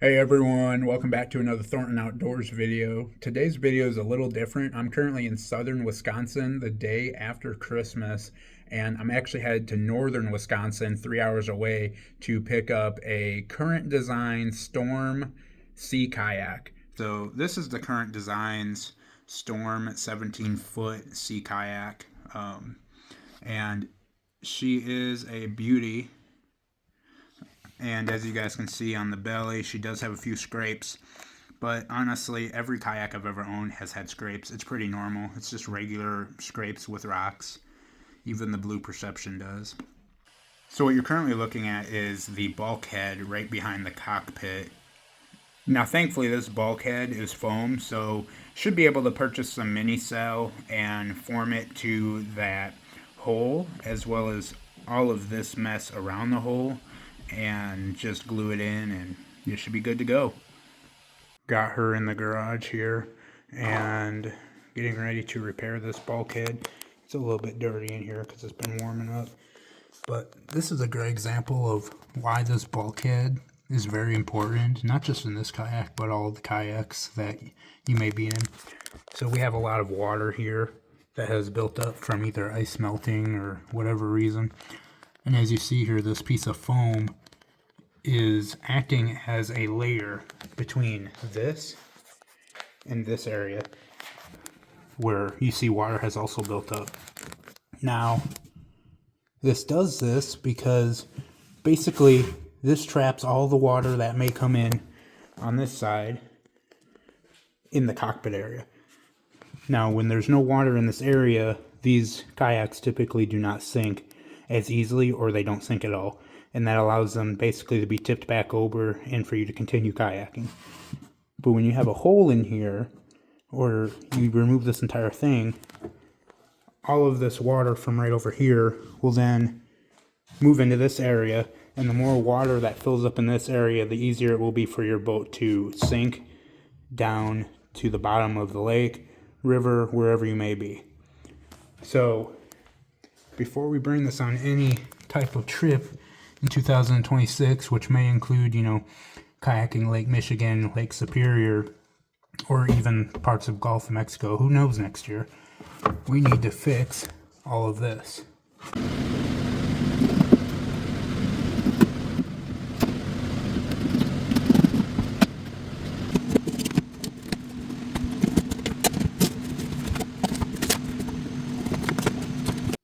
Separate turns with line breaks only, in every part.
Hey everyone, welcome back to another Thornton Outdoors video. Today's video is a little different. I'm currently in southern Wisconsin the day after Christmas, and I'm actually headed to northern Wisconsin, 3 hours away, to pick up a current design Storm Sea Kayak. So this is the current design's Storm 17-foot sea kayak, and she is a beauty. And as you guys can see on the belly, she does have a few scrapes. But honestly, every kayak I've ever owned has had scrapes. It's pretty normal. It's just regular scrapes with rocks. Even the Blue Perception does. So what you're currently looking at is the bulkhead right behind the cockpit. Now thankfully this bulkhead is foam, so should be able to purchase some mini cell and form it to that hole, as well as all of this mess around the hole, and just glue it in and you should be good to go. Got her in the garage here and getting ready to repair this bulkhead. It's a little bit dirty in here because it's been warming up, but this is a great example of why this bulkhead is very important, not just in this kayak but all the kayaks that you may be in. So we have a lot of water here that has built up from either ice melting or whatever reason. And as you see here, this piece of foam is acting as a layer between this and this area where you see water has also built up. Now, this does this because basically this traps all the water that may come in on this side in the cockpit area. Now, when there's no water in this area, these kayaks typically do not sink as easily, or they don't sink at all, and that allows them basically to be tipped back over and for you to continue kayaking. But when you have a hole in here, or you remove this entire thing, all of this water from right over here will then move into this area, and the more water that fills up in this area, the easier it will be for your boat to sink down to the bottom of the lake, river, wherever you may be. So before we bring this on any type of trip in 2026, which may include, kayaking Lake Michigan, Lake Superior, or even parts of Gulf of Mexico, who knows next year, we need to fix all of this.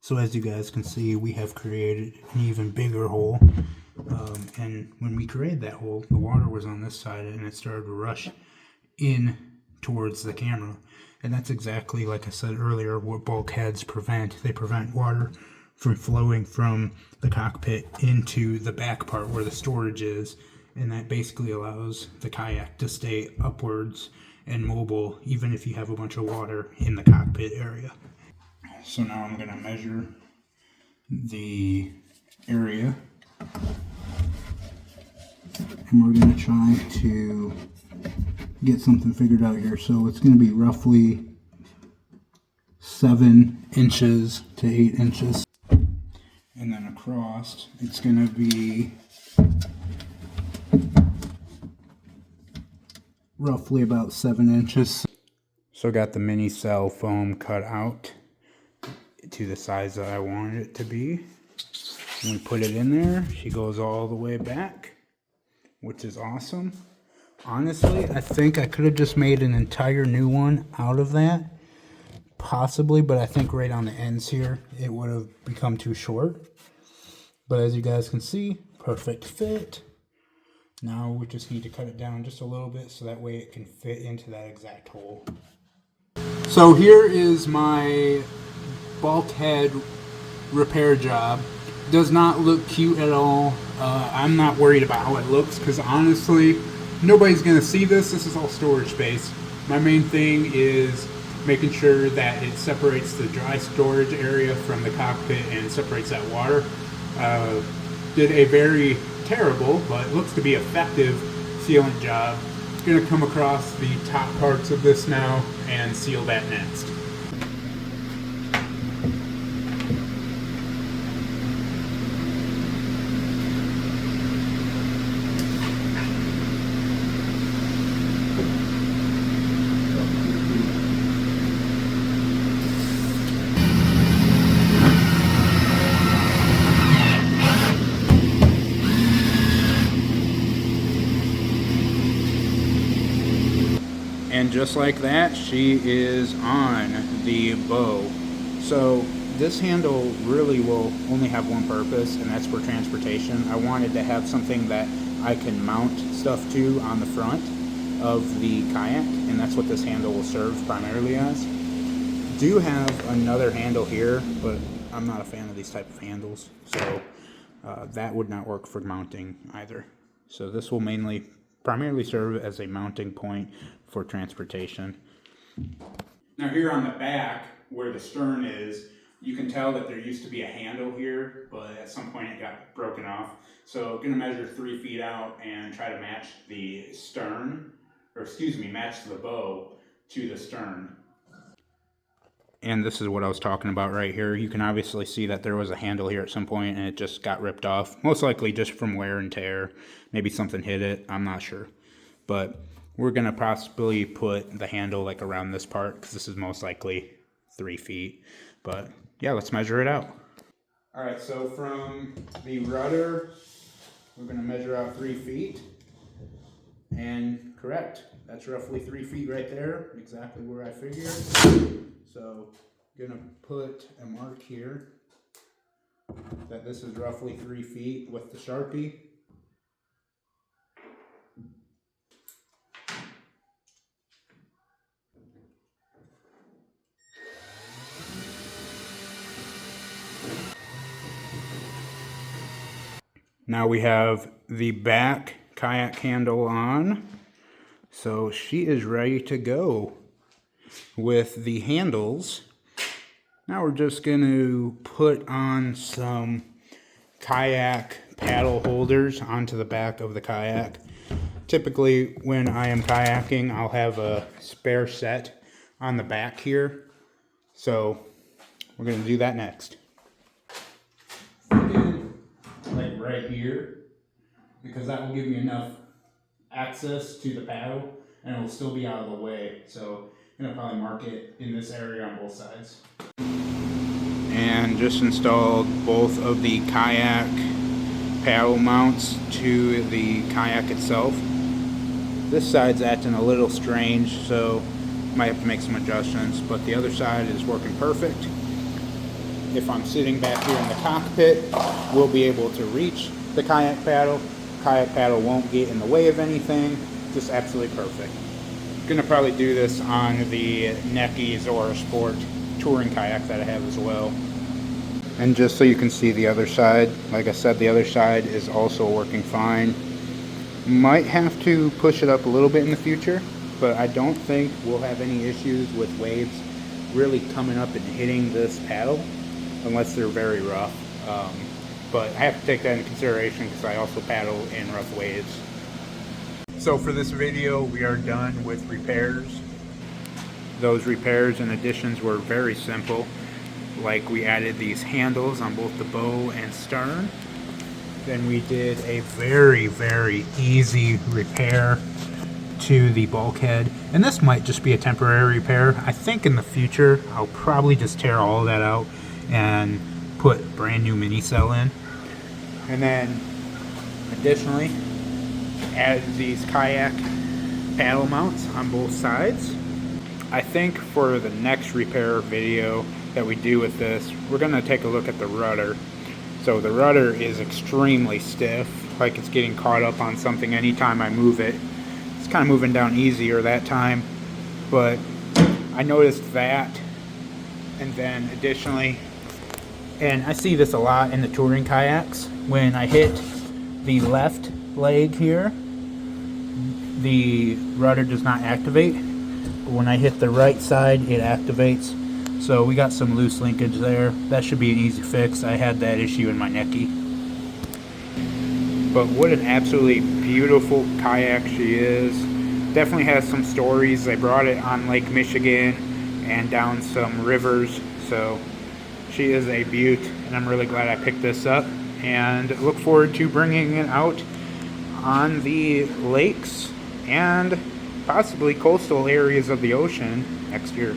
So as you guys can see, we have created an even bigger hole, and when we created that hole, the water was on this side and it started to rush in towards the camera. And that's exactly, like I said earlier, what bulkheads prevent. They prevent water from flowing from the cockpit into the back part where the storage is, and that basically allows the kayak to stay upwards and mobile even if you have a bunch of water in the cockpit area. So now I'm going to measure the area, and we're going to try to get something figured out here. So it's going to be roughly 7 inches to 8 inches. And then across, it's going to be roughly about 7 inches. So I got the mini cell foam cut out to the size that I wanted it to be. When we put it in there, she goes all the way back, which is awesome. Honestly, I think I could have just made an entire new one out of that, possibly, but I think right on the ends here it would have become too short. But as you guys can see, perfect fit. Now we just need to cut it down just a little bit so that way it can fit into that exact hole. So here is my bulkhead repair job. Does not look cute at all. I'm not worried about how it looks because honestly, nobody's going to see this. This is all storage space. My main thing is making sure that it separates the dry storage area from the cockpit and separates that water. Did a very terrible, but looks to be effective sealant job. Going to come across the top parts of this now and seal that next. And just like that, she is on the bow. So this handle really will only have one purpose, and that's for transportation. I wanted to have something that I can mount stuff to on the front of the kayak, and that's what this handle will serve primarily as. Do have another handle here, but I'm not a fan of these type of handles, so that would not work for mounting either. So this will primarily serve as a mounting point for transportation. Now here on the back, where the stern is, you can tell that there used to be a handle here, but at some point it got broken off. So I'm gonna measure 3 feet out and try to match the stern, or excuse me, match the bow to the stern. And this is what I was talking about right here. You can obviously see that there was a handle here at some point and it just got ripped off. Most likely just from wear and tear. Maybe something hit it, I'm not sure. But we're gonna possibly put the handle like around this part because this is most likely 3 feet. But yeah, let's measure it out. All right, so from the rudder, we're gonna measure out 3 feet. And correct, that's roughly 3 feet right there, exactly where I figured. So I'm gonna put a mark here that this is roughly 3 feet with the Sharpie. Now we have the back kayak handle on, so she is ready to go with the handles. Now we're just going to put on some kayak paddle holders onto the back of the kayak. Typically when I am kayaking, I'll have a spare set on the back here, so we're going to do that next. Like right here, because that will give me enough access to the paddle and it will still be out of the way. So I'm gonna probably mark it in this area on both sides. And just installed both of the kayak paddle mounts to the kayak itself. This side's acting a little strange, so might have to make some adjustments, but the other side is working perfect. If I'm sitting back here in the cockpit, we'll be able to reach the kayak paddle. Kayak paddle won't get in the way of anything. Just absolutely perfect. I'm gonna probably do this on the Neki Zora Sport touring kayak that I have as well. And just so you can see the other side, like I said, the other side is also working fine. Might have to push it up a little bit in the future, but I don't think we'll have any issues with waves really coming up and hitting this paddle, unless they're very rough. But I have to take that into consideration because I also paddle in rough waves. So for this video, we are done with repairs. Those repairs and additions were very simple. Like we added these handles on both the bow and stern. Then we did a very, very easy repair to the bulkhead. And this might just be a temporary repair. I think in the future, I'll probably just tear all of that out and put brand new mini cell in. And then additionally add these kayak paddle mounts on both sides. I think for the next repair video that we do with this, we're going to take a look at the rudder. So the rudder is extremely stiff, like it's getting caught up on something anytime I move it. It's kind of moving down easier that time, but I noticed that. And then additionally, and I see this a lot in the touring kayaks, when I hit the left leg here, the rudder does not activate, but when I hit the right side, it activates. So we got some loose linkage there. That should be an easy fix. I had that issue in my Neki. But what an absolutely beautiful kayak she is. Definitely has some stories. I brought it on Lake Michigan and down some rivers, so she is a beaut, and I'm really glad I picked this up and look forward to bringing it out on the lakes and possibly coastal areas of the ocean next year.